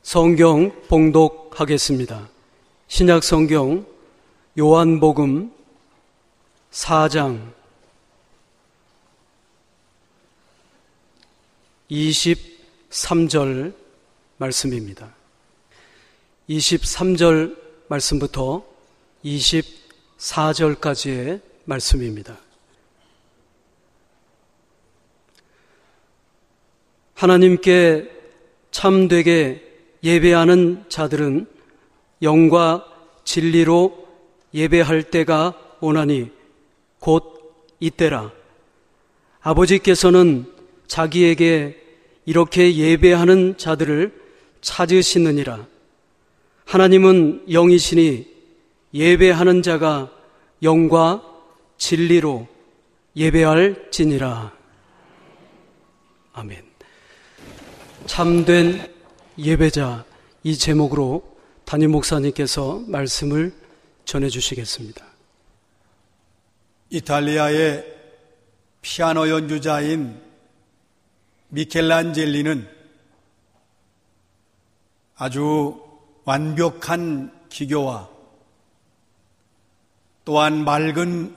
성경 봉독하겠습니다. 신약 성경 요한복음 4장 23절 말씀입니다. 23절 말씀부터 24절까지의 말씀입니다. 하나님께 참되게 예배하는 자들은 영과 진리로 예배할 때가 오나니 곧 이때라. 아버지께서는 자기에게 이렇게 예배하는 자들을 찾으시느니라. 하나님은 영이시니 예배하는 자가 영과 진리로 예배할지니라. 아멘. 참된 예배자, 이 제목으로 담임 목사님께서 말씀을 전해주시겠습니다. 이탈리아의 피아노 연주자인 미켈란젤리는 아주 완벽한 기교와 또한 맑은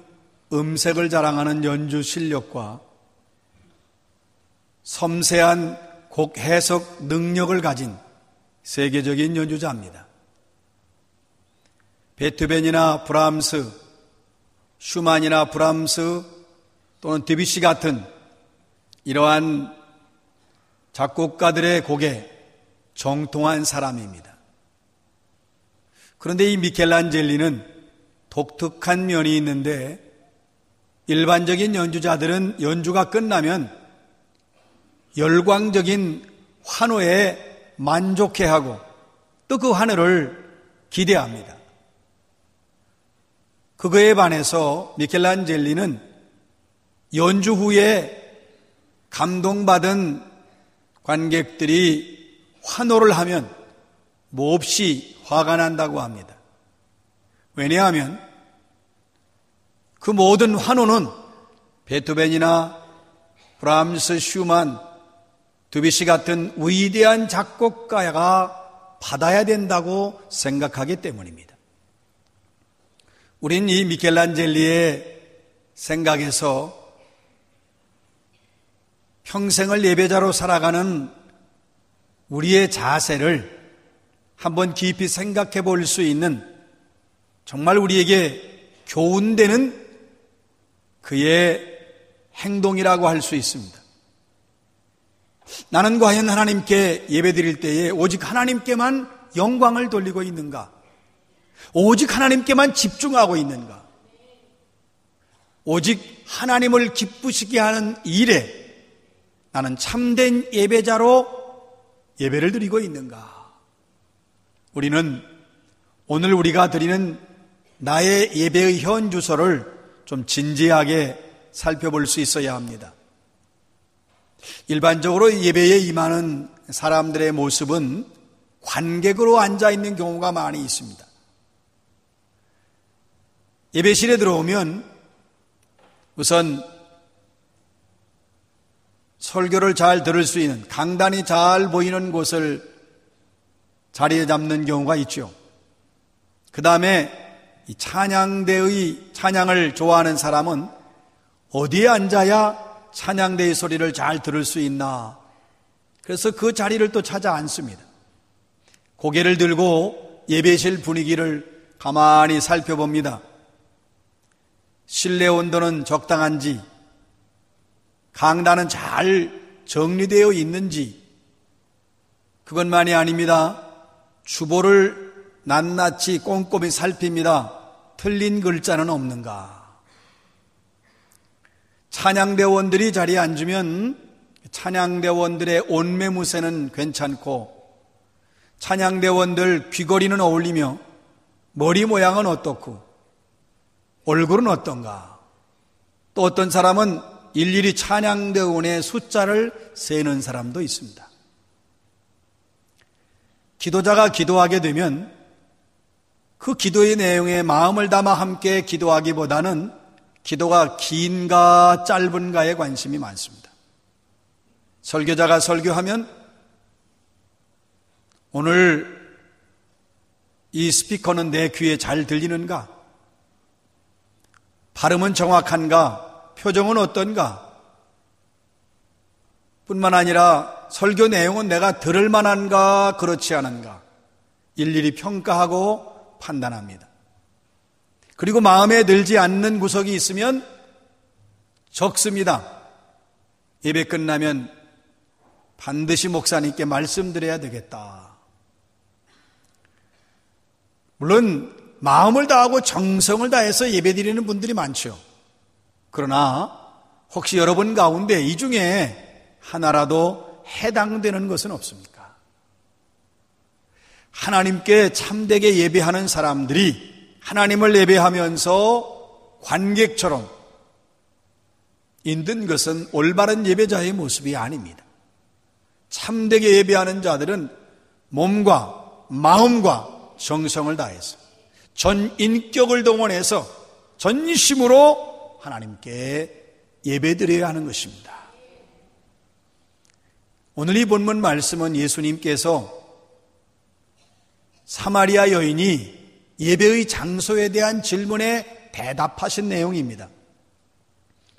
음색을 자랑하는 연주 실력과 섬세한 곡 해석 능력을 가진 세계적인 연주자입니다. 베토벤이나 브람스, 슈만이나 브람스 또는 드뷔시 같은 이러한 작곡가들의 곡에 정통한 사람입니다. 그런데 이 미켈란젤리는 독특한 면이 있는데, 일반적인 연주자들은 연주가 끝나면 열광적인 환호에 만족해하고 또 그 환호를 기대합니다. 그거에 반해서 미켈란젤리는 연주 후에 감동받은 관객들이 환호를 하면 몹시 화가 난다고 합니다. 왜냐하면 그 모든 환호는 베토벤이나 브람스, 슈만, 드뷔시 같은 위대한 작곡가가 받아야 된다고 생각하기 때문입니다. 우린 이 미켈란젤리의 생각에서 평생을 예배자로 살아가는 우리의 자세를 한번 깊이 생각해 볼 수 있는, 정말 우리에게 교훈되는 그의 행동이라고 할 수 있습니다. 나는 과연 하나님께 예배드릴 때에 오직 하나님께만 영광을 돌리고 있는가? 오직 하나님께만 집중하고 있는가? 오직 하나님을 기쁘시게 하는 일에 나는 참된 예배자로 예배를 드리고 있는가? 우리는 오늘 우리가 드리는 나의 예배의 현주소를 좀 진지하게 살펴볼 수 있어야 합니다. 일반적으로 예배에 임하는 사람들의 모습은 관객으로 앉아있는 경우가 많이 있습니다. 예배실에 들어오면 우선 설교를 잘 들을 수 있는, 강단이 잘 보이는 곳을 자리에 잡는 경우가 있죠. 그 다음에 이 찬양대의 찬양을 좋아하는 사람은 어디에 앉아야 찬양대의 소리를 잘 들을 수 있나, 그래서 그 자리를 또 찾아 앉습니다. 고개를 들고 예배실 분위기를 가만히 살펴봅니다. 실내 온도는 적당한지, 강단은 잘 정리되어 있는지, 그것만이 아닙니다. 주보를 낱낱이 꼼꼼히 살핍니다. 틀린 글자는 없는가? 찬양대원들이 자리에 앉으면 찬양대원들의 옷매무새는 괜찮고, 찬양대원들 귀걸이는 어울리며 머리 모양은 어떻고 얼굴은 어떤가? 또 어떤 사람은 일일이 찬양대원의 숫자를 세는 사람도 있습니다. 기도자가 기도하게 되면 그 기도의 내용에 마음을 담아 함께 기도하기보다는 기도가 긴가 짧은가에 관심이 많습니다. 설교자가 설교하면 오늘 이 스피커는 내 귀에 잘 들리는가? 발음은 정확한가? 표정은 어떤가? 뿐만 아니라 설교 내용은 내가 들을 만한가? 그렇지 않은가? 일일이 평가하고 판단합니다. 그리고 마음에 들지 않는 구석이 있으면 적습니다. 예배 끝나면 반드시 목사님께 말씀드려야 되겠다. 물론 마음을 다하고 정성을 다해서 예배드리는 분들이 많죠. 그러나 혹시 여러분 가운데 이 중에 하나라도 해당되는 것은 없습니까? 하나님께 참되게 예배하는 사람들이 하나님을 예배하면서 관객처럼 있는 것은 올바른 예배자의 모습이 아닙니다. 참되게 예배하는 자들은 몸과 마음과 정성을 다해서 전 인격을 동원해서 전심으로 하나님께 예배드려야 하는 것입니다. 오늘 이 본문 말씀은 예수님께서 사마리아 여인이 예배의 장소에 대한 질문에 대답하신 내용입니다.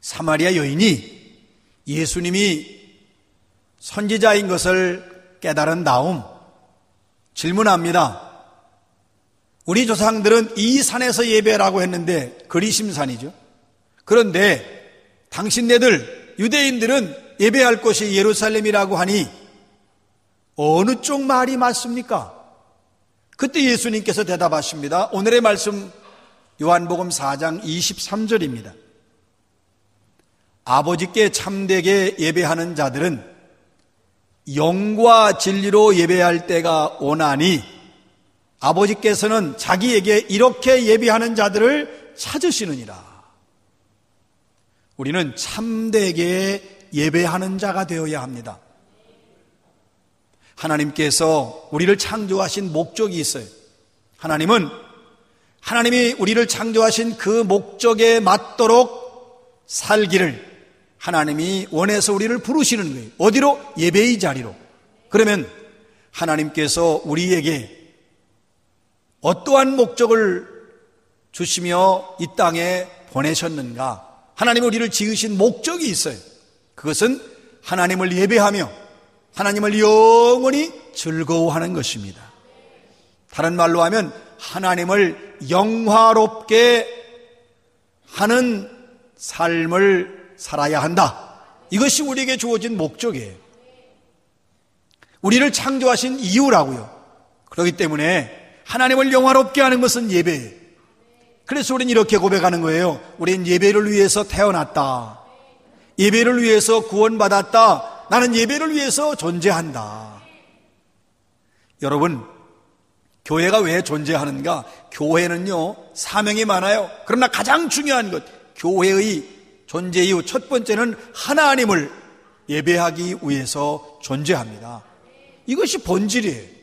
사마리아 여인이 예수님이 선지자인 것을 깨달은 다음 질문합니다. 우리 조상들은 이 산에서 예배라고 했는데 그리심산이죠. 그런데 당신네들 유대인들은 예배할 곳이 예루살렘이라고 하니 어느 쪽 말이 맞습니까? 그때 예수님께서 대답하십니다. 오늘의 말씀 요한복음 4장 23절입니다. 아버지께 참되게 예배하는 자들은 영과 진리로 예배할 때가 오나니 아버지께서는 자기에게 이렇게 예배하는 자들을 찾으시느니라. 우리는 참되게 예배하는 자가 되어야 합니다. 하나님께서 우리를 창조하신 목적이 있어요. 하나님이 우리를 창조하신 그 목적에 맞도록 살기를 하나님이 원해서 우리를 부르시는 거예요. 어디로? 예배의 자리로. 그러면 하나님께서 우리에게 어떠한 목적을 주시며 이 땅에 보내셨는가? 하나님이 우리를 지으신 목적이 있어요. 그것은 하나님을 예배하며 하나님을 영원히 즐거워하는 것입니다. 다른 말로 하면 하나님을 영화롭게 하는 삶을 살아야 한다. 이것이 우리에게 주어진 목적이에요. 우리를 창조하신 이유라고요. 그렇기 때문에 하나님을 영화롭게 하는 것은 예배예요. 그래서 우리는 이렇게 고백하는 거예요. 우리는 예배를 위해서 태어났다. 예배를 위해서 구원받았다. 나는 예배를 위해서 존재한다. 여러분, 교회가 왜 존재하는가? 교회는요, 사명이 많아요. 그러나 가장 중요한 것, 교회의 존재 이유 첫 번째는 하나님을 예배하기 위해서 존재합니다. 이것이 본질이에요.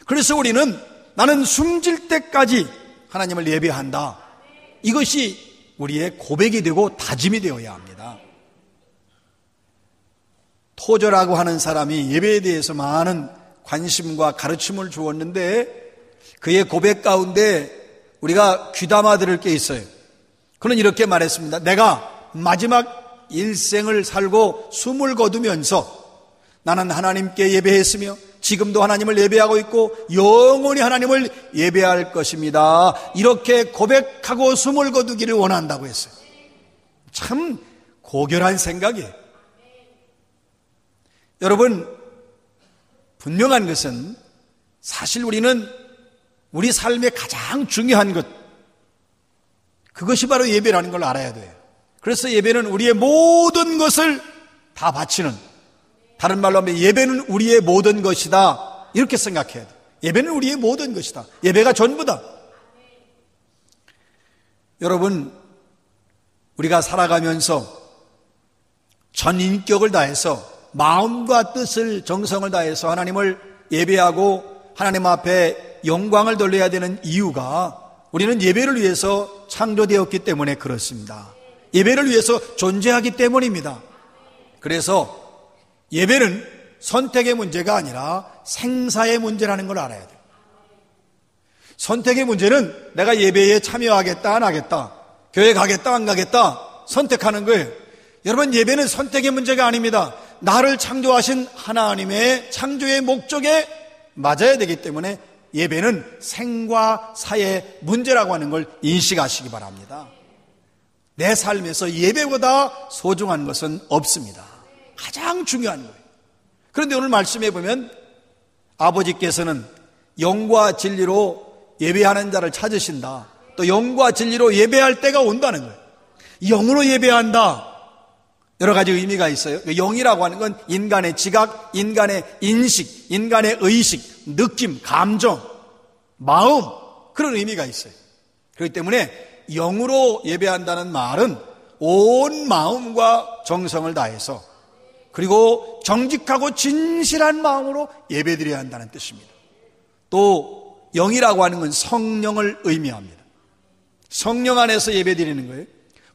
그래서 우리는 나는 숨질 때까지 하나님을 예배한다. 이것이 우리의 고백이 되고 다짐이 되어야 합니다. 토저라고 하는 사람이 예배에 대해서 많은 관심과 가르침을 주었는데 그의 고백 가운데 우리가 귀담아 들을 게 있어요. 그는 이렇게 말했습니다. 내가 마지막 일생을 살고 숨을 거두면서 나는 하나님께 예배했으며 지금도 하나님을 예배하고 있고 영원히 하나님을 예배할 것입니다. 이렇게 고백하고 숨을 거두기를 원한다고 했어요. 참 고결한 생각이에요. 여러분, 분명한 것은 사실 우리는 우리 삶의 가장 중요한 것, 그것이 바로 예배라는 걸 알아야 돼요. 그래서 예배는 우리의 모든 것을 다 바치는, 다른 말로 하면 예배는 우리의 모든 것이다, 이렇게 생각해야 돼요. 예배는 우리의 모든 것이다. 예배가 전부다. 여러분, 우리가 살아가면서 전 인격을 다해서 마음과 뜻을, 정성을 다해서 하나님을 예배하고 하나님 앞에 영광을 돌려야 되는 이유가 우리는 예배를 위해서 창조되었기 때문에 그렇습니다. 예배를 위해서 존재하기 때문입니다. 그래서 예배는 선택의 문제가 아니라 생사의 문제라는 걸 알아야 돼요. 선택의 문제는 내가 예배에 참여하겠다 안 하겠다, 교회 가겠다 안 가겠다 선택하는 거예요. 여러분, 예배는 선택의 문제가 아닙니다. 나를 창조하신 하나님의 창조의 목적에 맞아야 되기 때문에 예배는 생과 사의 문제라고 하는 걸 인식하시기 바랍니다. 내 삶에서 예배보다 소중한 것은 없습니다. 가장 중요한 거예요. 그런데 오늘 말씀해 보면 아버지께서는 영과 진리로 예배하는 자를 찾으신다. 또 영과 진리로 예배할 때가 온다는 거예요. 영으로 예배한다. 여러 가지 의미가 있어요. 영이라고 하는 건 인간의 지각, 인간의 인식, 인간의 의식, 느낌, 감정, 마음, 그런 의미가 있어요. 그렇기 때문에 영으로 예배한다는 말은 온 마음과 정성을 다해서, 그리고 정직하고 진실한 마음으로 예배드려야 한다는 뜻입니다. 또 영이라고 하는 건 성령을 의미합니다. 성령 안에서 예배드리는 거예요.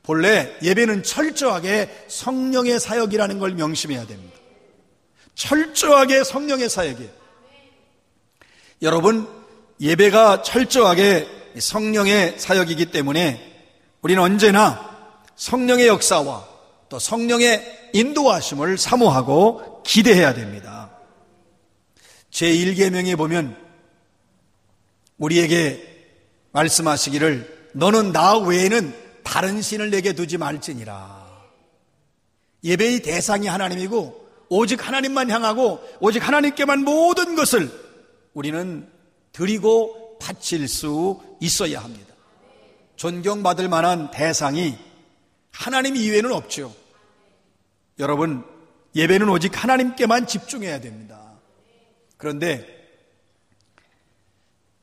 본래 예배는 철저하게 성령의 사역이라는 걸 명심해야 됩니다. 철저하게 성령의 사역이에요. 여러분, 예배가 철저하게 성령의 사역이기 때문에 우리는 언제나 성령의 역사와 또 성령의 인도하심을 사모하고 기대해야 됩니다. 제1계명에 보면 우리에게 말씀하시기를 너는 나 외에는 다른 신을 내게 두지 말지니라. 예배의 대상이 하나님이고 오직 하나님만 향하고 오직 하나님께만 모든 것을 우리는 드리고 바칠 수 있어야 합니다. 존경받을 만한 대상이 하나님 이외에는 없죠. 여러분, 예배는 오직 하나님께만 집중해야 됩니다. 그런데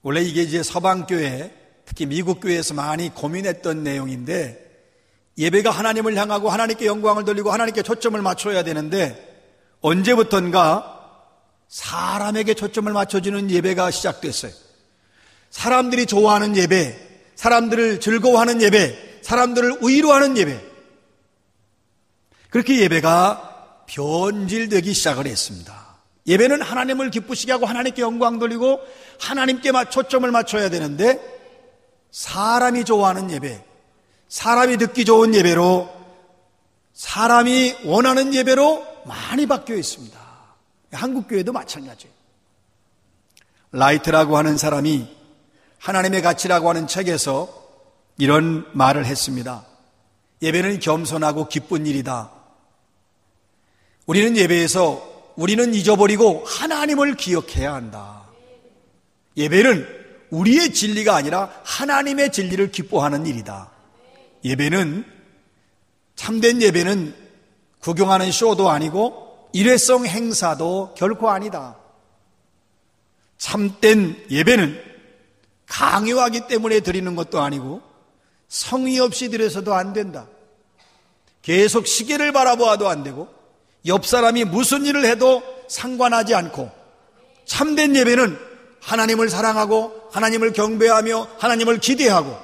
원래 이게 이제 서방교회, 특히 미국 교회에서 많이 고민했던 내용인데, 예배가 하나님을 향하고 하나님께 영광을 돌리고 하나님께 초점을 맞춰야 되는데 언제부턴가 사람에게 초점을 맞춰주는 예배가 시작됐어요. 사람들이 좋아하는 예배, 사람들을 즐거워하는 예배, 사람들을 위로하는 예배, 그렇게 예배가 변질되기 시작을 했습니다. 예배는 하나님을 기쁘시게 하고 하나님께 영광 돌리고 하나님께 초점을 맞춰야 되는데, 사람이 좋아하는 예배, 사람이 듣기 좋은 예배로, 사람이 원하는 예배로 많이 바뀌어 있습니다. 한국교회도 마찬가지예요. 라이트라고 하는 사람이 하나님의 가치라고 하는 책에서 이런 말을 했습니다. 예배는 겸손하고 기쁜 일이다. 우리는 예배에서 우리는 잊어버리고 하나님을 기억해야 한다. 예배는 우리의 진리가 아니라 하나님의 진리를 기뻐하는 일이다. 예배는, 참된 예배는 구경하는 쇼도 아니고 일회성 행사도 결코 아니다. 참된 예배는 강요하기 때문에 드리는 것도 아니고 성의 없이 드려서도 안 된다. 계속 시계를 바라보아도 안 되고 옆 사람이 무슨 일을 해도 상관하지 않고, 참된 예배는 하나님을 사랑하고 하나님을 경배하며 하나님을 기대하고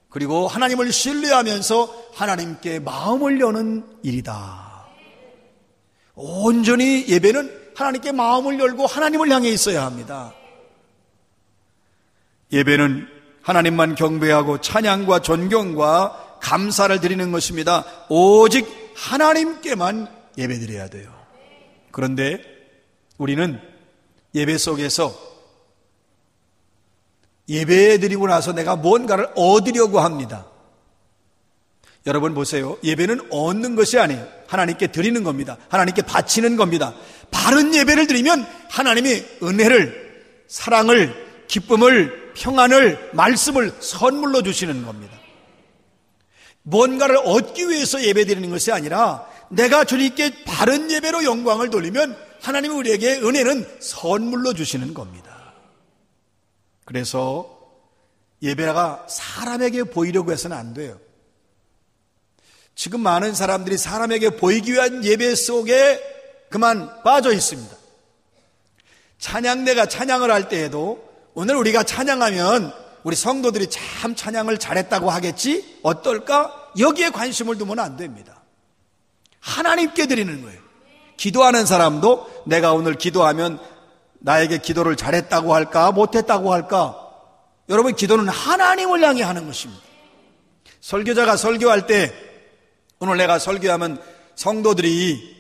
그리고 하나님을 신뢰하면서 하나님께 마음을 여는 일이다. 온전히 예배는 하나님께 마음을 열고 하나님을 향해 있어야 합니다. 예배는 하나님만 경배하고 찬양과 존경과 감사를 드리는 것입니다. 오직 하나님께만 예배드려야 돼요. 그런데 우리는 예배 속에서 예배 드리고 나서 내가 뭔가를 얻으려고 합니다. 여러분 보세요. 예배는 얻는 것이 아니에요. 하나님께 드리는 겁니다. 하나님께 바치는 겁니다. 바른 예배를 드리면 하나님이 은혜를, 사랑을, 기쁨을, 평안을, 말씀을 선물로 주시는 겁니다. 뭔가를 얻기 위해서 예배 드리는 것이 아니라 내가 주님께 바른 예배로 영광을 돌리면 하나님이 우리에게 은혜는 선물로 주시는 겁니다. 그래서 예배가 사람에게 보이려고 해서는 안 돼요. 지금 많은 사람들이 사람에게 보이기 위한 예배 속에 그만 빠져 있습니다. 찬양대가 찬양을 할 때에도 오늘 우리가 찬양하면 우리 성도들이 참 찬양을 잘했다고 하겠지? 어떨까? 여기에 관심을 두면 안 됩니다. 하나님께 드리는 거예요. 기도하는 사람도 내가 오늘 기도하면 나에게 기도를 잘했다고 할까 못했다고 할까? 여러분, 기도는 하나님을 향해 하는 것입니다. 설교자가 설교할 때, 오늘 내가 설교하면 성도들이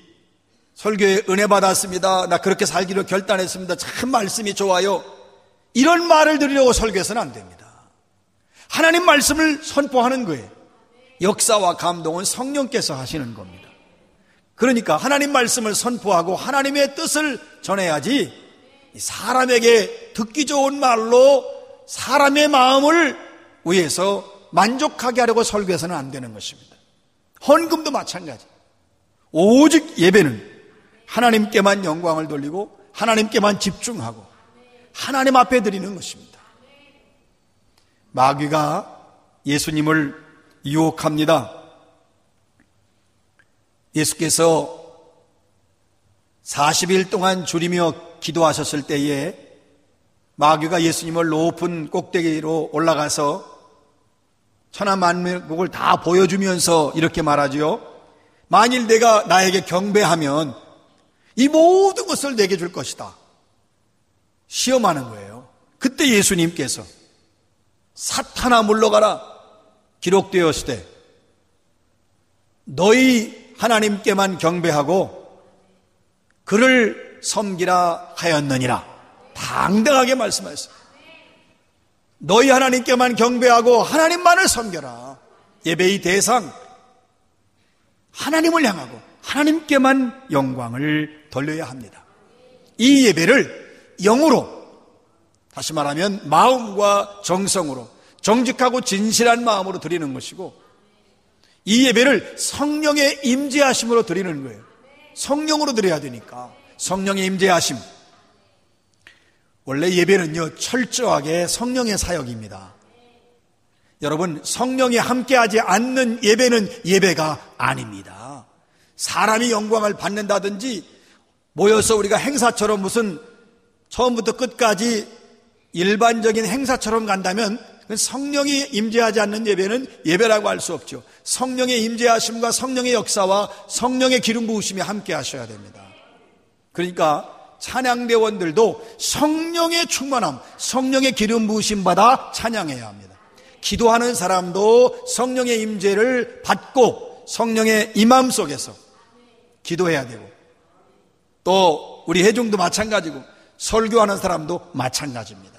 설교에 은혜 받았습니다, 나 그렇게 살기로 결단했습니다, 참 말씀이 좋아요, 이런 말을 드리려고 설교해서는 안 됩니다. 하나님 말씀을 선포하는 거예요. 역사와 감동은 성령께서 하시는 겁니다. 그러니까 하나님 말씀을 선포하고 하나님의 뜻을 전해야지, 사람에게 듣기 좋은 말로 사람의 마음을 위해서 만족하게 하려고 설교해서는 안 되는 것입니다. 헌금도 마찬가지. 오직 예배는 하나님께만 영광을 돌리고 하나님께만 집중하고 하나님 앞에 드리는 것입니다. 마귀가 예수님을 유혹합니다. 예수께서 40일 동안 줄이며 기도하셨을 때에 마귀가 예수님을 높은 꼭대기로 올라가서 천하만국을 다 보여주면서 이렇게 말하지요. 만일 내가 나에게 경배하면 이 모든 것을 내게 줄 것이다. 시험하는 거예요. 그때 예수님께서 사탄아 물러가라 기록되었을 때 너희 하나님께만 경배하고 그를 섬기라 하였느니라 당당하게 말씀하셨어요. 너희 하나님께만 경배하고 하나님만을 섬겨라. 예배의 대상 하나님을 향하고 하나님께만 영광을 돌려야 합니다. 이 예배를 영으로, 다시 말하면 마음과 정성으로 정직하고 진실한 마음으로 드리는 것이고, 이 예배를 성령의 임재하심으로 드리는 거예요. 성령으로 드려야 되니까 성령의 임재하심. 원래 예배는요 철저하게 성령의 사역입니다. 여러분, 성령이 함께하지 않는 예배는 예배가 아닙니다. 사람이 영광을 받는다든지 모여서 우리가 행사처럼 무슨 처음부터 끝까지 일반적인 행사처럼 간다면 성령이 임재하지 않는 예배는 예배라고 할 수 없죠. 성령의 임재하심과 성령의 역사와 성령의 기름 부으심이 함께 하셔야 됩니다. 그러니까 찬양대원들도 성령의 충만함, 성령의 기름 부으심 받아 찬양해야 합니다. 기도하는 사람도 성령의 임재를 받고 성령의 임함 속에서 기도해야 되고, 또 우리 회중도 마찬가지고 설교하는 사람도 마찬가지입니다.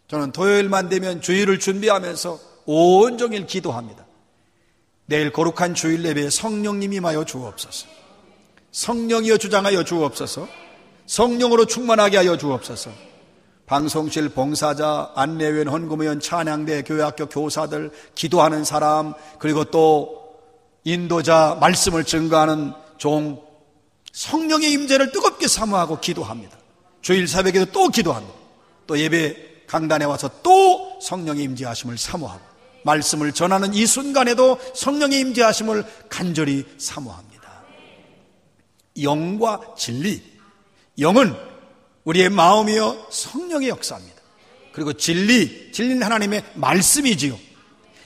저는 토요일만 되면 주일을 준비하면서 온종일 기도합니다. 내일 거룩한 주일 예배에 성령님이 임하여 주옵소서. 성령이여 주장하여 주옵소서. 성령으로 충만하게 하여 주옵소서. 방송실 봉사자, 안내원, 헌금위원, 찬양대, 교회학교 교사들, 기도하는 사람, 그리고 또 인도자, 말씀을 증거하는 종, 성령의 임재를 뜨겁게 사모하고 기도합니다. 주일 새벽에도 또 기도합니다. 또 예배 강단에 와서 또 성령의 임재하심을 사모하고, 말씀을 전하는 이 순간에도 성령의 임재하심을 간절히 사모합니다. 영과 진리, 영은 우리의 마음이요 성령의 역사입니다. 그리고 진리는 하나님의 말씀이지요.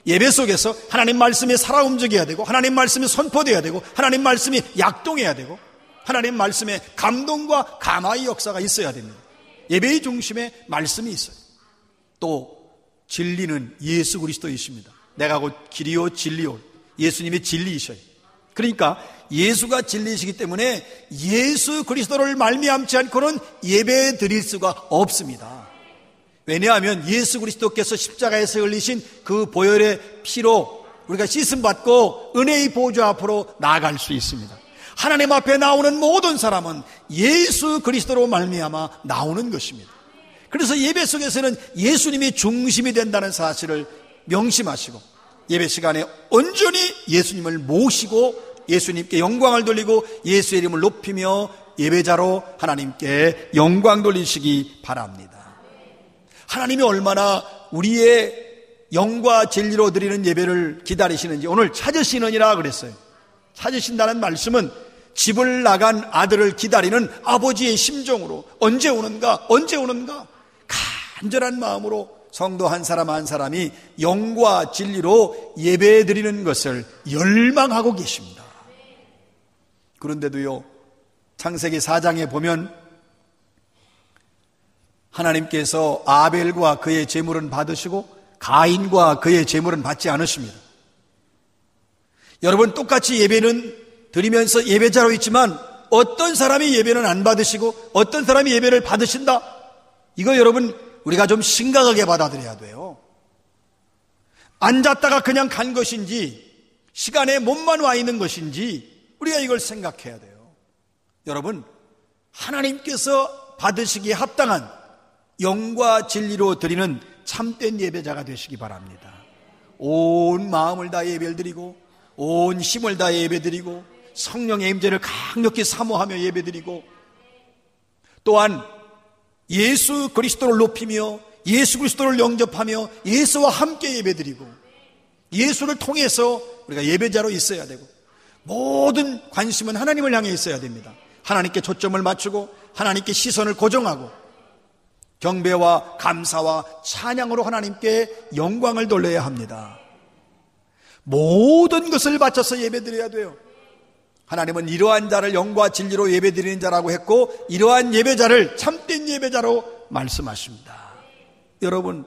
예배 속에서 하나님 말씀이 살아 움직여야 되고, 하나님 말씀이 선포되어야 되고, 하나님 말씀이 약동해야 되고, 하나님 말씀에 감동과 감화의 역사가 있어야 됩니다. 예배의 중심에 말씀이 있어요. 또 진리는 예수 그리스도이십니다. 내가 곧 길이요 진리요, 예수님이 진리이셔요. 그러니까 예수가 진리이시기 때문에 예수 그리스도를 말미암지 않고는 예배 드릴 수가 없습니다. 왜냐하면 예수 그리스도께서 십자가에서 흘리신 그 보혈의 피로 우리가 씻음받고 은혜의 보좌 앞으로 나아갈 수 있습니다. 하나님 앞에 나오는 모든 사람은 예수 그리스도로 말미암아 나오는 것입니다. 그래서 예배 속에서는 예수님이 중심이 된다는 사실을 명심하시고, 예배 시간에 온전히 예수님을 모시고 예수님께 영광을 돌리고 예수의 이름을 높이며 예배자로 하나님께 영광 돌리시기 바랍니다. 하나님이 얼마나 우리의 영과 진리로 드리는 예배를 기다리시는지 오늘 찾으시느니라 그랬어요. 찾으신다는 말씀은 집을 나간 아들을 기다리는 아버지의 심정으로 언제 오는가 간절한 마음으로 성도 한 사람 한 사람이 영과 진리로 예배 드리는 것을 열망하고 계십니다. 그런데도요, 창세기 4장에 보면 하나님께서 아벨과 그의 제물은 받으시고 가인과 그의 제물은 받지 않으십니다. 여러분, 똑같이 예배는 드리면서 예배자로 있지만 어떤 사람이 예배는 안 받으시고 어떤 사람이 예배를 받으신다? 이거 여러분, 우리가 좀 심각하게 받아들여야 돼요. 앉았다가 그냥 간 것인지 시간에 몸만 와 있는 것인지 우리가 이걸 생각해야 돼요. 여러분, 하나님께서 받으시기에 합당한 영과 진리로 드리는 참된 예배자가 되시기 바랍니다. 온 마음을 다해 예배를 드리고 온 힘을 다해 예배 드리고 성령의 임재를 강력히 사모하며 예배 드리고 또한 예수 그리스도를 높이며 예수 그리스도를 영접하며 예수와 함께 예배 드리고 예수를 통해서 우리가 예배자로 있어야 되고 모든 관심은 하나님을 향해 있어야 됩니다. 하나님께 초점을 맞추고 하나님께 시선을 고정하고 경배와 감사와 찬양으로 하나님께 영광을 돌려야 합니다. 모든 것을 바쳐서 예배드려야 돼요. 하나님은 이러한 자를 영과 진리로 예배드리는 자라고 했고 이러한 예배자를 참된 예배자로 말씀하십니다. 여러분,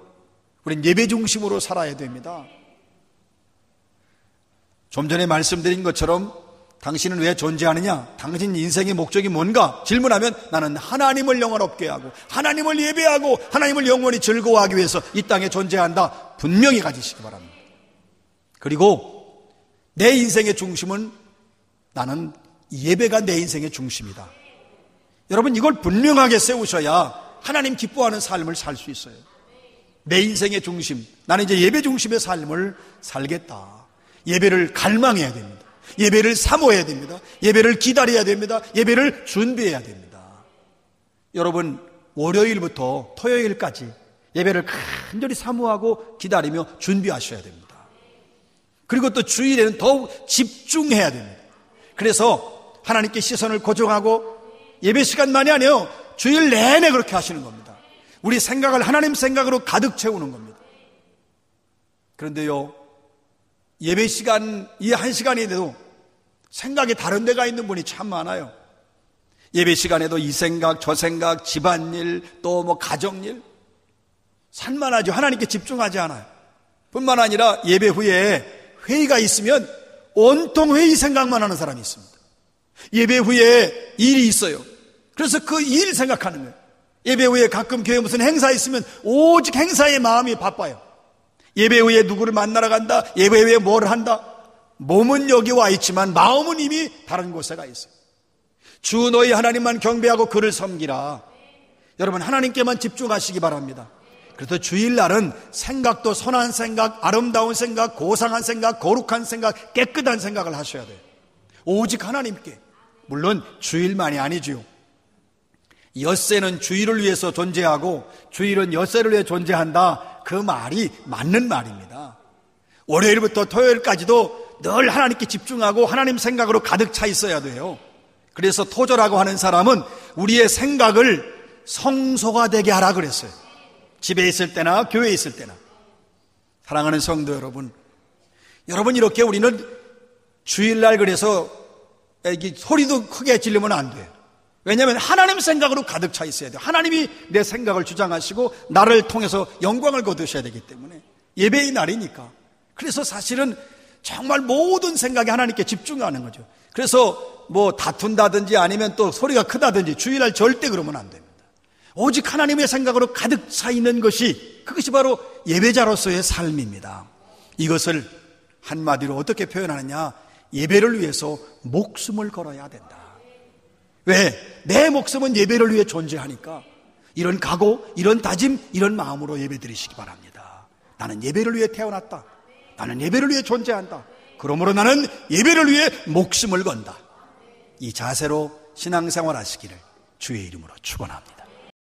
우린 예배 중심으로 살아야 됩니다. 좀 전에 말씀드린 것처럼 당신은 왜 존재하느냐? 당신 인생의 목적이 뭔가? 질문하면 나는 하나님을 영원롭게 하고 하나님을 예배하고 하나님을 영원히 즐거워하기 위해서 이 땅에 존재한다. 분명히 가지시기 바랍니다. 그리고 내 인생의 중심은 나는 예배가 내 인생의 중심이다. 여러분, 이걸 분명하게 세우셔야 하나님 기뻐하는 삶을 살 수 있어요. 내 인생의 중심, 나는 이제 예배 중심의 삶을 살겠다. 예배를 갈망해야 됩니다. 예배를 사모해야 됩니다. 예배를 기다려야 됩니다. 예배를 준비해야 됩니다. 여러분, 월요일부터 토요일까지 예배를 간절히 사모하고 기다리며 준비하셔야 됩니다. 그리고 또 주일에는 더욱 집중해야 됩니다. 그래서 하나님께 시선을 고정하고 예배 시간만이 아니에요. 주일 내내 그렇게 하시는 겁니다. 우리 생각을 하나님 생각으로 가득 채우는 겁니다. 그런데요, 예배 시간, 이 한 시간이 돼도 생각이 다른 데가 있는 분이 참 많아요. 예배 시간에도 이 생각, 저 생각, 집안일, 또 뭐 가정일, 산만하죠. 하나님께 집중하지 않아요. 뿐만 아니라 예배 후에 회의가 있으면 온통 회의 생각만 하는 사람이 있습니다. 예배 후에 일이 있어요. 그래서 그 일 생각하는 거예요. 예배 후에 가끔 교회에 무슨 행사 있으면 오직 행사에 마음이 바빠요. 예배 후에 누구를 만나러 간다, 예배 후에 뭘 한다. 몸은 여기 와 있지만 마음은 이미 다른 곳에 가 있어요. 주 너희 하나님만 경배하고 그를 섬기라. 여러분, 하나님께만 집중하시기 바랍니다. 그래서 주일날은 생각도 선한 생각, 아름다운 생각, 고상한 생각, 거룩한 생각, 깨끗한 생각을 하셔야 돼요. 오직 하나님께. 물론 주일만이 아니지요. 엿새는 주일을 위해서 존재하고 주일은 엿새를 위해 존재한다. 그 말이 맞는 말입니다. 월요일부터 토요일까지도 늘 하나님께 집중하고 하나님 생각으로 가득 차 있어야 돼요. 그래서 토저라고 하는 사람은 우리의 생각을 성소가 되게 하라 그랬어요. 집에 있을 때나 교회에 있을 때나. 사랑하는 성도 여러분, 이렇게 우리는 주일날 그래서 소리도 크게 지르면 안 돼요. 왜냐하면 하나님 생각으로 가득 차 있어야 돼요. 하나님이 내 생각을 주장하시고 나를 통해서 영광을 거두셔야 되기 때문에 예배의 날이니까. 그래서 사실은 정말 모든 생각이 하나님께 집중하는 거죠. 그래서 뭐 다툰다든지 아니면 또 소리가 크다든지 주일날 절대 그러면 안 됩니다. 오직 하나님의 생각으로 가득 차 있는 그것이 바로 예배자로서의 삶입니다. 이것을 한마디로 어떻게 표현하느냐? 예배를 위해서 목숨을 걸어야 된다. 왜? 내 목숨은 예배를 위해 존재하니까 이런 각오, 이런 다짐, 이런 마음으로 예배 드리시기 바랍니다. 나는 예배를 위해 태어났다. 나는 예배를 위해 존재한다. 그러므로 나는 예배를 위해 목숨을 건다. 이 자세로 신앙생활 하시기를 주의 이름으로 축원합니다.